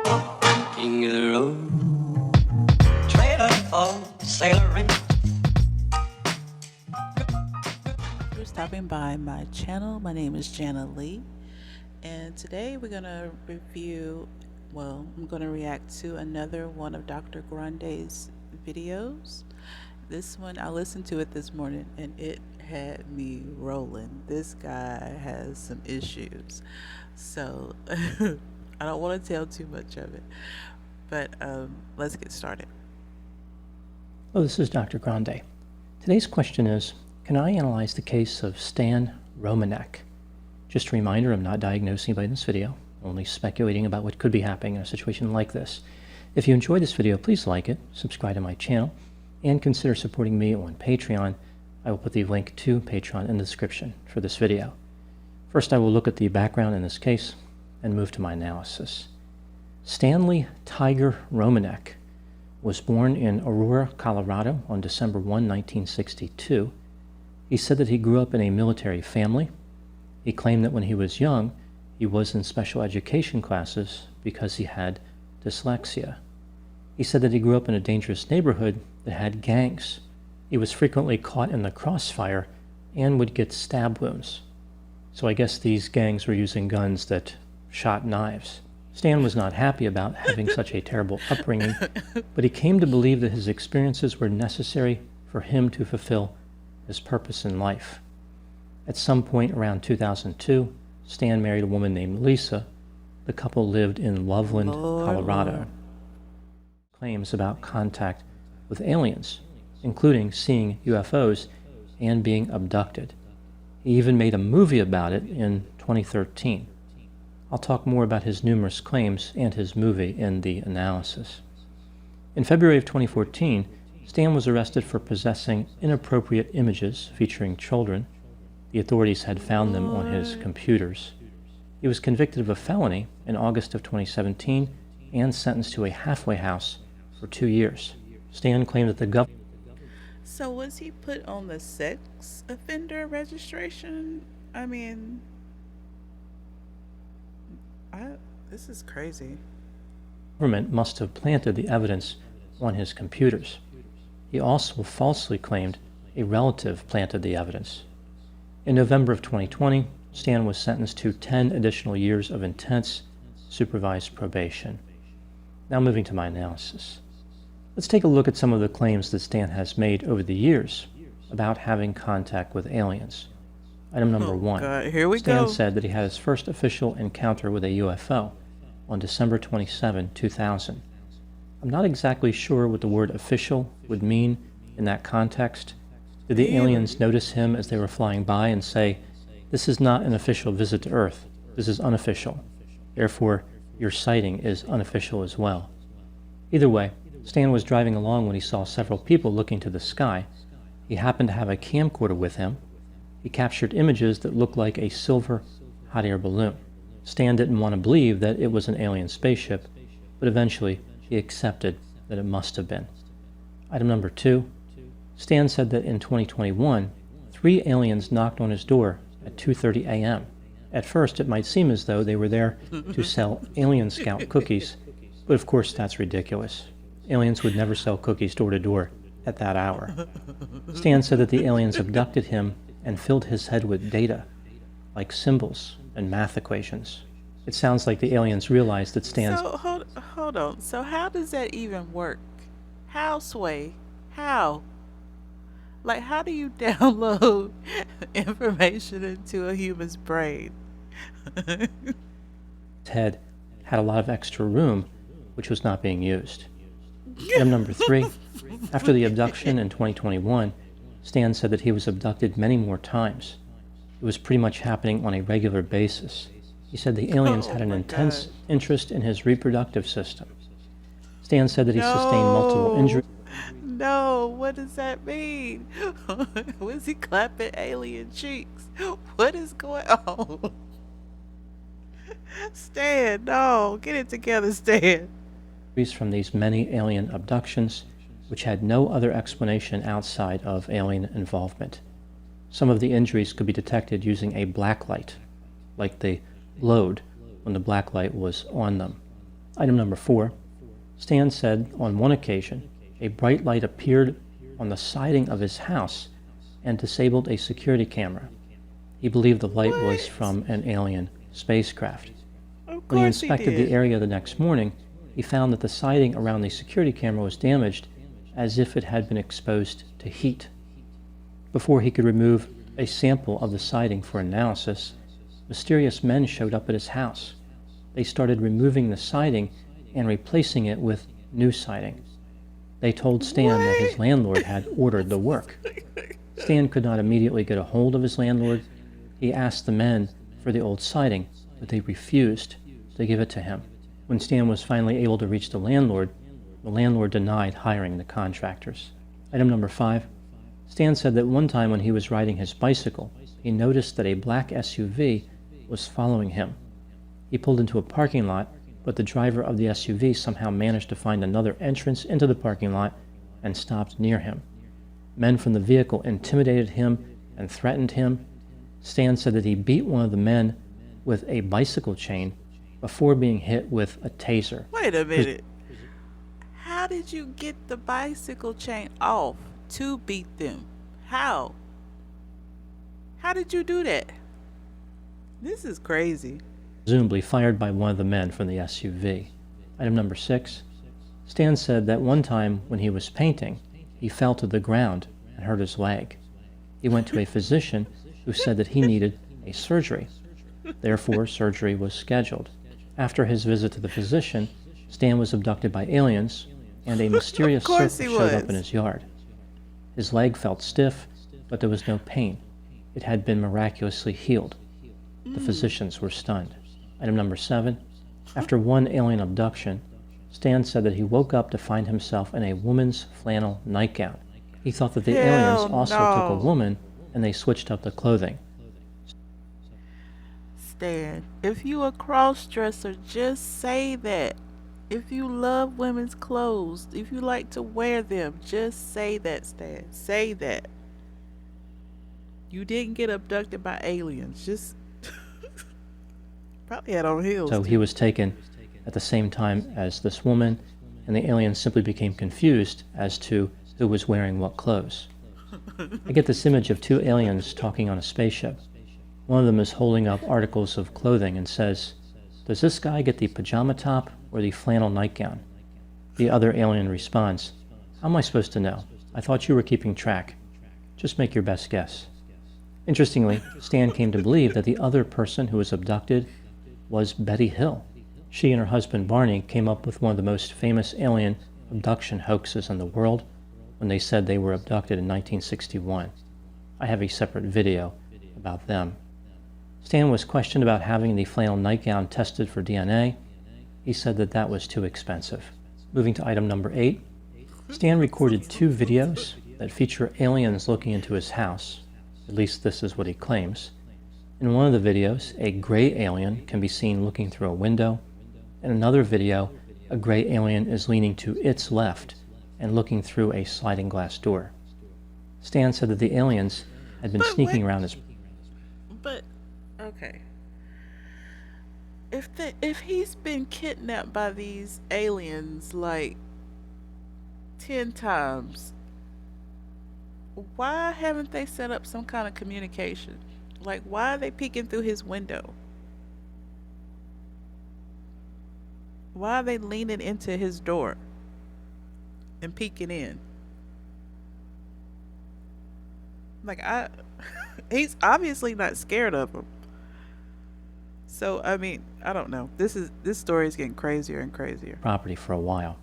King of the road, trailer for sailoring. For stopping by my channel. My name is Jana Leigh, and today we're going to I'm going to react to another one of Dr. Grande's videos. This one, I listened to it this morning and it had me rolling. This guy has some issues. So I don't want to tell too much of it, but let's get started. Hello, this is Dr. Grande. Today's question is, can I analyze the case of Stan Romanek? Just a reminder, I'm not diagnosing anybody in this video, only speculating about what could be happening in a situation like this. If you enjoyed this video, please like it, subscribe to my channel, and consider supporting me on Patreon. I will put the link to Patreon in the description for this video. First, I will look at the background in this case and move to my analysis. Stanley Tiger Romanek was born in Aurora, Colorado on December 1, 1962. He said that he grew up in a military family. He claimed that when he was young, he was in special education classes because he had dyslexia. He said that he grew up in a dangerous neighborhood that had gangs. He was frequently caught in the crossfire and would get stab wounds. So I guess these gangs were using guns that shot knives. Stan was not happy about having such a terrible upbringing, but he came to believe that his experiences were necessary for him to fulfill his purpose in life. At some point around 2002, Stan married a woman named Lisa. The couple lived in Loveland, Colorado. Claims about contact with aliens, including seeing UFOs and being abducted. He even made a movie about it in 2013. I'll talk more about his numerous claims and his movie in the analysis. In February of 2014, Stan was arrested for possessing inappropriate images featuring children. The authorities had found them on his computers. He was convicted of a felony in August of 2017 and sentenced to a halfway house for 2 years. Stan claimed that the government... So was he put on the sex offender registration? I mean, this is crazy. government must have planted the evidence on his computers. He also falsely claimed a relative planted the evidence. In November of 2020, Stan was sentenced to 10 additional years of intense supervised probation. Now moving to my analysis. Let's take a look at some of the claims that Stan has made over the years about having contact with aliens. Item number one. God, here we Stan go. said that he had his first official encounter with a UFO on December 27, 2000. I'm not exactly sure what the word official would mean in that context. Did the aliens notice him as they were flying by and say, "This is not an official visit to Earth, this is unofficial. Therefore, your sighting is unofficial as well"? Either way, Stan was driving along when he saw several people looking to the sky. He happened to have a camcorder with him. He captured images that looked like a silver hot air balloon. Stan didn't want to believe that it was an alien spaceship, but eventually he accepted that it must have been. Item number two. Stan said that in 2021, 3 aliens knocked on his door at 2:30 a.m. At first, it might seem as though they were there to sell Alien Scout cookies, but of course that's ridiculous. Aliens would never sell cookies door to door at that hour. Stan said that the aliens abducted him and filled his head with data, like symbols and math equations. It sounds like the aliens realized that Stan's... So hold on. So how does that even work? How, Sway? How? Like, how do you download information into a human's brain? head had a lot of extra room, which was not being used. Item number 3. After the abduction in 2021, Stan said that he was abducted many more times. It was pretty much happening on a regular basis. He said the aliens had an intense interest in his reproductive system. Stan said that he sustained multiple injuries. No, what does that mean? Was he clapping alien cheeks? What is going on? Stan, no, get it together, Stan. From these many alien abductions, which had no other explanation outside of alien involvement. Some of the injuries could be detected using a blacklight, like they glowed when the blacklight was on them. Item number 4. Stan said on one occasion a bright light appeared on the siding of his house and disabled a security camera. He believed the light was from an alien spacecraft. Of When he course he inspected did. the area the next morning, he found that the siding around the security camera was damaged as if it had been exposed to heat. Before he could remove a sample of the siding for analysis, mysterious men showed up at his house. They started removing the siding and replacing it with new siding. They told Stan that his landlord had ordered the work. Stan could not immediately get a hold of his landlord. He asked the men for the old siding, but they refused to give it to him. When Stan was finally able to reach the landlord denied hiring the contractors. Item number 5. Stan said that one time when he was riding his bicycle, he noticed that a black SUV was following him. He pulled into a parking lot, but the driver of the SUV somehow managed to find another entrance into the parking lot and stopped near him. Men from the vehicle intimidated him and threatened him. Stan said that he beat one of the men with a bicycle chain before being hit with a taser. Wait a minute. How did you get the bicycle chain off to beat them? How? How did you do that? This is crazy. Presumably fired by one of the men from the SUV. Item number 6. Stan said that one time when he was painting, he fell to the ground and hurt his leg. He went to a physician who said that he needed a surgery. Therefore, surgery was scheduled. After his visit to the physician, Stan was abducted by aliens, and a mysterious circle showed up in his yard. His leg felt stiff, but there was no pain. It had been miraculously healed. The physicians were stunned. Item number 7. After one alien abduction, Stan said that he woke up to find himself in a woman's flannel nightgown. He thought that the aliens also took a woman, and they switched up the clothing. Stan, if you a cross-dresser, just say that. If you love women's clothes, if you like to wear them, just say that, Stan. Say that. You didn't get abducted by aliens. Just probably had on heels. So he was taken at the same time as this woman, and the aliens simply became confused as to who was wearing what clothes. I get this image of two aliens talking on a spaceship. One of them is holding up articles of clothing and says, "Does this guy get the pajama top or the flannel nightgown?" The other alien responds, "How am I supposed to know? I thought you were keeping track. Just make your best guess." Interestingly, Stan came to believe that the other person who was abducted was Betty Hill. She and her husband Barney came up with one of the most famous alien abduction hoaxes in the world when they said they were abducted in 1961. I have a separate video about them. Stan was questioned about having the flannel nightgown tested for DNA. He said that that was too expensive. Moving to item number 8, Stan recorded 2 videos that feature aliens looking into his house. At least this is what he claims. In one of the videos, a gray alien can be seen looking through a window. In another video, a gray alien is leaning to its left and looking through a sliding glass door. Stan said that the aliens had been sneaking around his... But okay. If he's been kidnapped by these aliens like 10 times, why haven't they set up some kind of communication? Like, why are they peeking through his window? Why are they leaning into his door and peeking in? Like, he's obviously not scared of him. So, I mean, I don't know. This story is getting crazier and crazier. ...property for a while.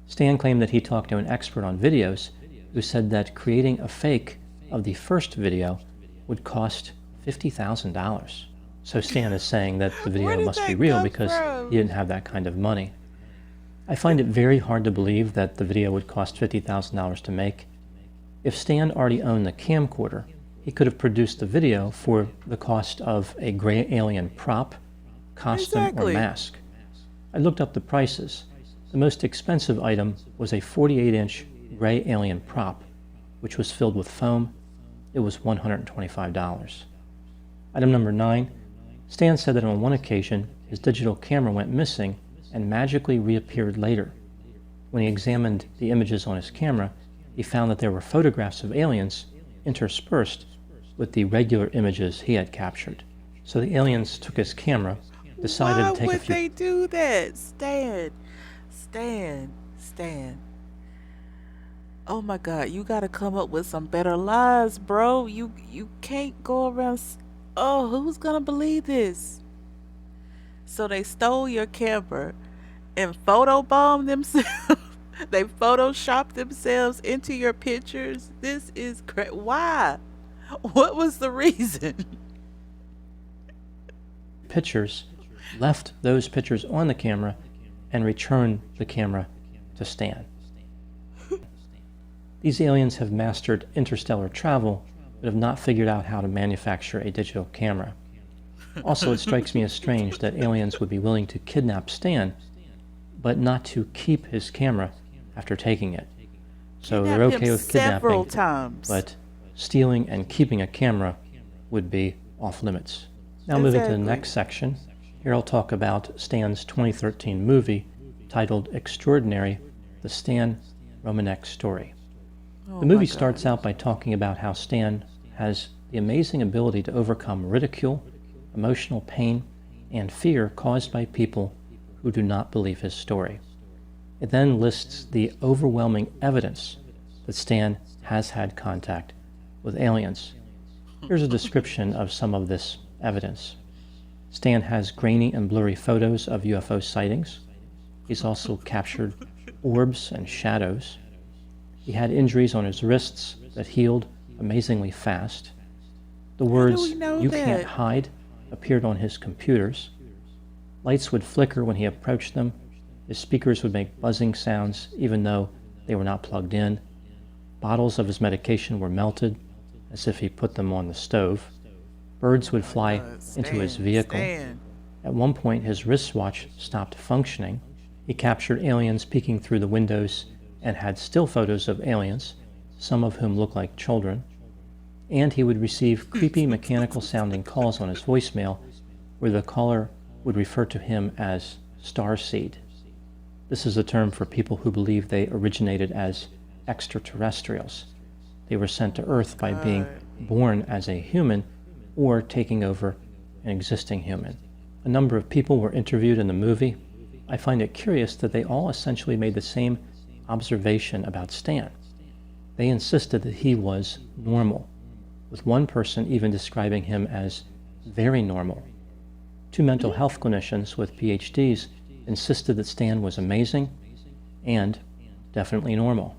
Stan claimed that he talked to an expert on videos who said that creating a fake of the first video would cost $50,000. So Stan is saying that the video must be real because he didn't have that kind of money. I find it very hard to believe that the video would cost $50,000 to make. If Stan already owned the camcorder, he could have produced the video for the cost of a gray alien prop, costume, or mask. I looked up the prices. The most expensive item was a 48-inch gray alien prop, which was filled with foam. It was $125. Item number 9, Stan said that on one occasion his digital camera went missing and magically reappeared later. When he examined the images on his camera, he found that there were photographs of aliens interspersed with the regular images he had captured. So the aliens took his camera, decided Why to take a would few... they do that? Stan. Oh my God, you gotta come up with some better lies, bro. You can't go around. Oh, who's gonna believe this? So they stole your camera and photobombed themselves. They photoshopped themselves into your pictures. This is why? What was the reason? pictures, left those pictures on the camera, and returned the camera to Stan. These aliens have mastered interstellar travel, but have not figured out how to manufacture a digital camera. Also, it strikes me as strange that aliens would be willing to kidnap Stan, but not to keep his camera after taking it. So they're okay with several kidnapping, times. but stealing and keeping a camera would be off limits. Now moving to the next section, here I'll talk about Stan's 2013 movie titled Extraordinary, the Stan Romanek Story. The movie starts out by talking about how Stan has the amazing ability to overcome ridicule, emotional pain, and fear caused by people who do not believe his story. It then lists the overwhelming evidence that Stan has had contact with aliens. Here's a description of some of this evidence. Stan has grainy and blurry photos of UFO sightings. He's also captured orbs and shadows. He had injuries on his wrists that healed amazingly fast. The words, "You can't hide," appeared on his computers. Lights would flicker when he approached them. His speakers would make buzzing sounds even though they were not plugged in. Bottles of his medication were melted as if he put them on the stove. Birds would fly into his vehicle. At one point, his wristwatch stopped functioning. He captured aliens peeking through the windows and had still photos of aliens, some of whom looked like children. And he would receive creepy mechanical-sounding calls on his voicemail where the caller would refer to him as Starseed. This is a term for people who believe they originated as extraterrestrials. They were sent to Earth by being born as a human or taking over an existing human. A number of people were interviewed in the movie. I find it curious that they all essentially made the same observation about Stan. They insisted that he was normal, with one person even describing him as very normal. Two mental health clinicians with PhDs insisted that Stan was amazing and definitely normal.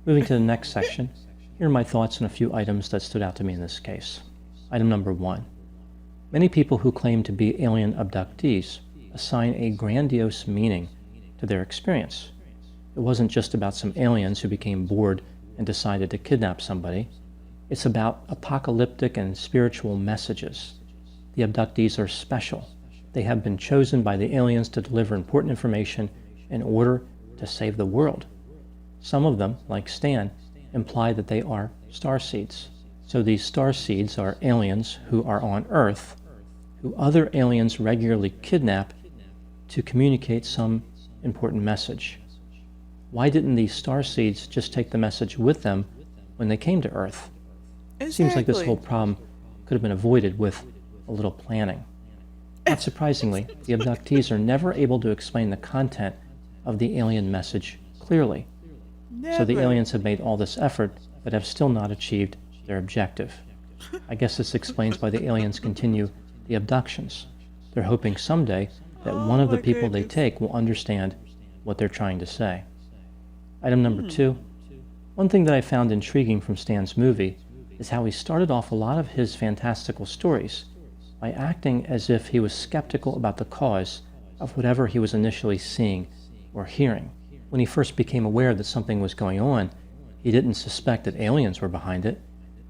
Moving to the next section, here are my thoughts on a few items that stood out to me in this case. Item number 1. Many people who claim to be alien abductees assign a grandiose meaning to their experience. It wasn't just about some aliens who became bored and decided to kidnap somebody. It's about apocalyptic and spiritual messages. The abductees are special. They have been chosen by the aliens to deliver important information in order to save the world. Some of them, like Stan, imply that they are starseeds. So these starseeds are aliens who are on Earth, who other aliens regularly kidnap to communicate some important message. Why didn't these starseeds just take the message with them when they came to Earth? It seems like this whole problem could have been avoided with a little planning. Not surprisingly, the abductees are never able to explain the content of the alien message clearly. So the aliens have made all this effort, but have still not achieved their objective. I guess this explains why the aliens continue the abductions. They're hoping someday that one of the people they take will understand what they're trying to say. Item number 2. One thing that I found intriguing from Stan's movie is how he started off a lot of his fantastical stories by acting as if he was skeptical about the cause of whatever he was initially seeing or hearing. When he first became aware that something was going on, he didn't suspect that aliens were behind it.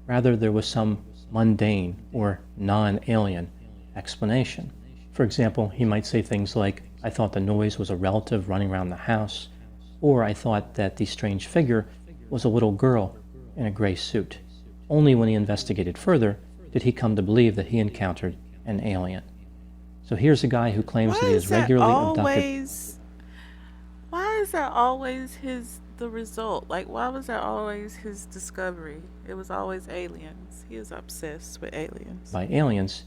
Rather, there was some mundane or non-alien explanation. For example, he might say things like, "I thought the noise was a relative running around the house," or "I thought that the strange figure was a little girl in a gray suit." Only when he investigated further did he come to believe that he encountered an alien. So here's a guy who claims Why that he is is that regularly abducted. always? Why is that always the result? Like, why was that always his discovery? It was always aliens. He is obsessed with aliens. By aliens,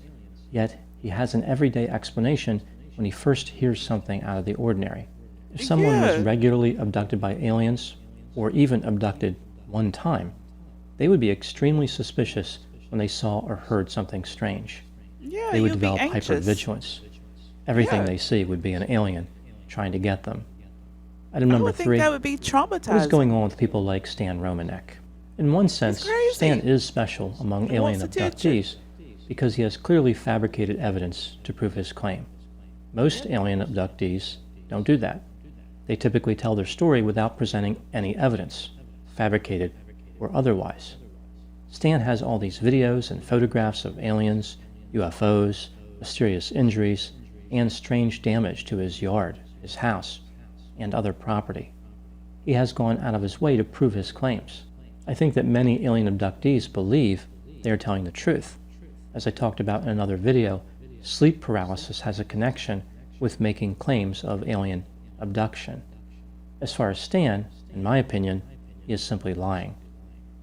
yet he has an everyday explanation when he first hears something out of the ordinary. If someone was Yeah. regularly abducted by aliens, or even abducted one time, they would be extremely suspicious when they saw or heard something strange. Yeah, They would you'd be develop anxious. hypervigilance. Everything Yeah. they see would be an alien trying to get them. Item I number would think 3. that would be What is traumatizing. going on with people like Stan Romanek? In one sense, crazy. Stan is special among He alien wants attention. abductees because he has clearly fabricated evidence to prove his claim. Most alien abductees don't do that. They typically tell their story without presenting any evidence, fabricated or otherwise. Stan has all these videos and photographs of aliens, UFOs, mysterious injuries, and strange damage to his yard, his house, and other property. He has gone out of his way to prove his claims. I think that many alien abductees believe they are telling the truth. As I talked about in another video, sleep paralysis has a connection with making claims of alien abduction. As far as Stan, in my opinion, he is simply lying.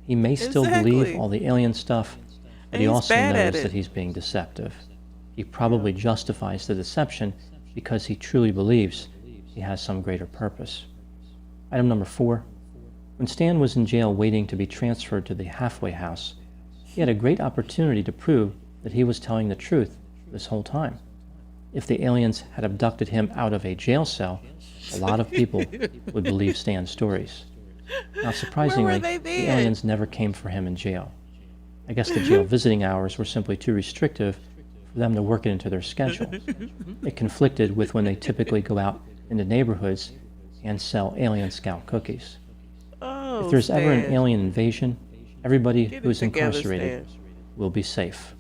He may still believe Exactly. all the alien stuff, but And he he's also bad at knows it. that he's being deceptive. He probably justifies the deception because he truly believes he has some greater purpose. Item number 4. When Stan was in jail waiting to be transferred to the halfway house, he had a great opportunity to prove that he was telling the truth this whole time. If the aliens had abducted him out of a jail cell, a lot of people would believe Stan's stories. Now, surprisingly, they the then? aliens never came for him in jail. I guess the jail visiting hours were simply too restrictive for them to work it into their schedule. It conflicted with when they typically go out into neighborhoods and sell alien scout cookies. Oh, If there's ever an Stan. alien invasion, everybody Get it who's together, incarcerated Stan. will be safe.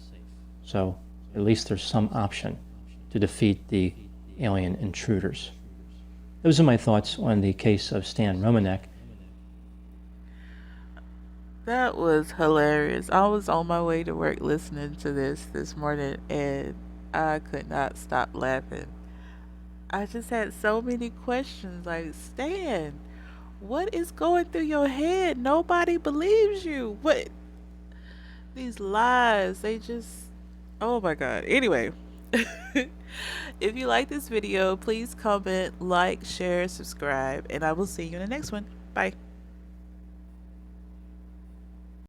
So at least there's some option to defeat the alien intruders. Those are my thoughts on the case of Stan Romanek. That was hilarious. I was on my way to work listening to this morning, and I could not stop laughing. I just had so many questions. Like, Stan, what is going through your head? Nobody believes you. What? These lies, they just. Oh my God. Anyway, if you like this video, please comment, like, share, subscribe, and I will see you in the next one. Bye.